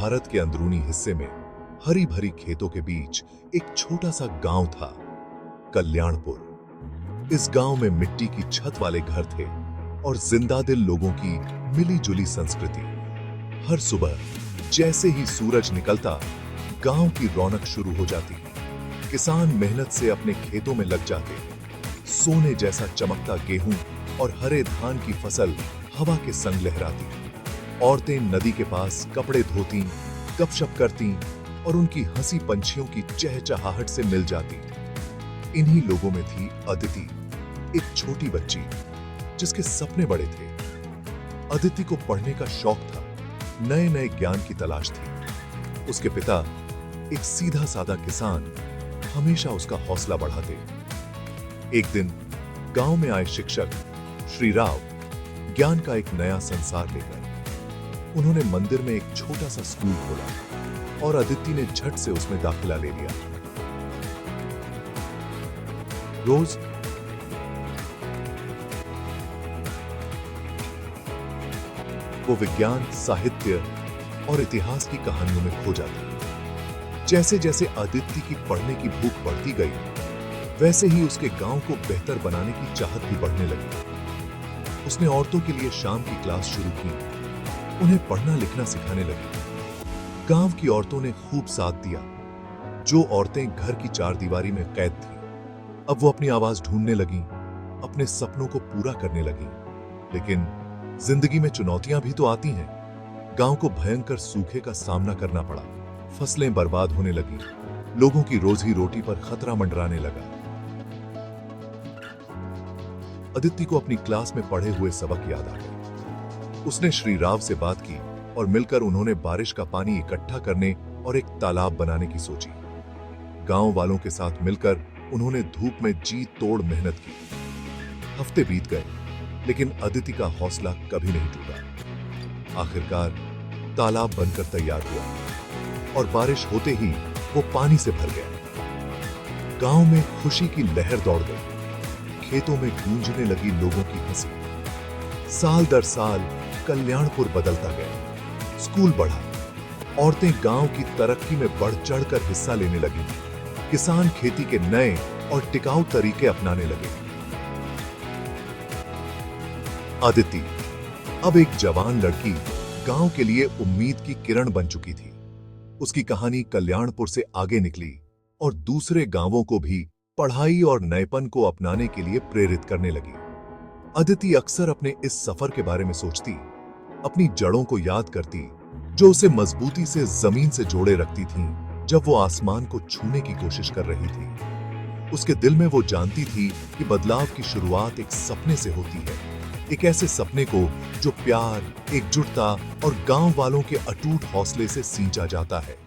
भारत के अंदरूनी हिस्से में हरी भरी खेतों के बीच एक छोटा सा गांव था, कल्याणपुर। इस गांव में मिट्टी की छत वाले घर थे और जिंदा दिल लोगों की मिली जुली संस्कृति। हर सुबह जैसे ही सूरज निकलता, गांव की रौनक शुरू हो जाती। किसान मेहनत से अपने खेतों में लग जाते। सोने जैसा चमकता गेहूं और हरे धान की फसल हवा के संग लहराती। औरतें नदी के पास कपड़े धोती, गपशप करती और उनकी हंसी पंछियों की चहचहाहट से मिल जाती। इन्हीं लोगों में थी अदिति, एक छोटी बच्ची जिसके सपने बड़े थे। अदिति को पढ़ने का शौक था, नए नए ज्ञान की तलाश थी। उसके पिता, एक सीधा साधा किसान, हमेशा उसका हौसला बढ़ाते। एक दिन गांव में आए शिक्षक श्री राव ज्ञान का एक नया संसार लेकर। उन्होंने मंदिर में एक छोटा सा स्कूल खोला और अदिति ने झट से उसमें दाखिला ले लिया। रोज वो विज्ञान, साहित्य और इतिहास की कहानियों में खो जाती। जैसे जैसे अदिति की पढ़ने की भूख बढ़ती गई, वैसे ही उसके गांव को बेहतर बनाने की चाहत भी बढ़ने लगी। उसने औरतों के लिए शाम की क्लास शुरू की, उन्हें पढ़ना लिखना सिखाने लगी। गांव की औरतों ने खूब साथ दिया। जो औरतें घर की चारदीवारी में कैद थीं, अब वो अपनी आवाज ढूंढने लगी, अपने सपनों को पूरा करने लगी। लेकिन जिंदगी में चुनौतियां भी तो आती हैं। गांव को भयंकर सूखे का सामना करना पड़ा। फसलें बर्बाद होने लगी, लोगों की रोजी रोटी पर खतरा मंडराने लगा। अदिति को अपनी क्लास में पढ़े हुए सबक याद आ गए। उसने श्री राव से बात की और मिलकर उन्होंने बारिश का पानी इकट्ठा करने और एक तालाब बनाने की सोची। गांव वालों के साथ मिलकर उन्होंने धूप में जी तोड़ मेहनत की। हफ्ते बीत गए, लेकिन अदिति का हौसला कभी नहीं टूटा। आखिरकार तालाब बनकर तैयार हुआ और बारिश होते ही वो पानी से भर गया। गांव में खुशी की लहर दौड़ गई। खेतों में गूंजने लगी लोगों की हंसी। साल दर साल कल्याणपुर बदलता गया। स्कूल बढ़ा, औरतें गांव की तरक्की में बढ़ चढ़कर हिस्सा लेने लगी। किसान खेती के नए और टिकाऊ तरीके अपनाने लगे। अदिति, अब एक जवान लड़की, गांव के लिए उम्मीद की किरण बन चुकी थी। उसकी कहानी कल्याणपुर से आगे निकली और दूसरे गांवों को भी पढ़ाई और नएपन को अपनाने के लिए प्रेरित करने लगी। अदिति अक्सर अपने इस सफर के बारे में सोचती, अपनी जड़ों को याद करती, जो उसे मजबूती से जमीन से जोड़े रखती थीं जब वो आसमान को छूने की कोशिश कर रही थी। उसके दिल में वो जानती थी कि बदलाव की शुरुआत एक सपने से होती है, एक ऐसे सपने को जो प्यार, एकजुटता और गांव वालों के अटूट हौसले से सींचा जाता है।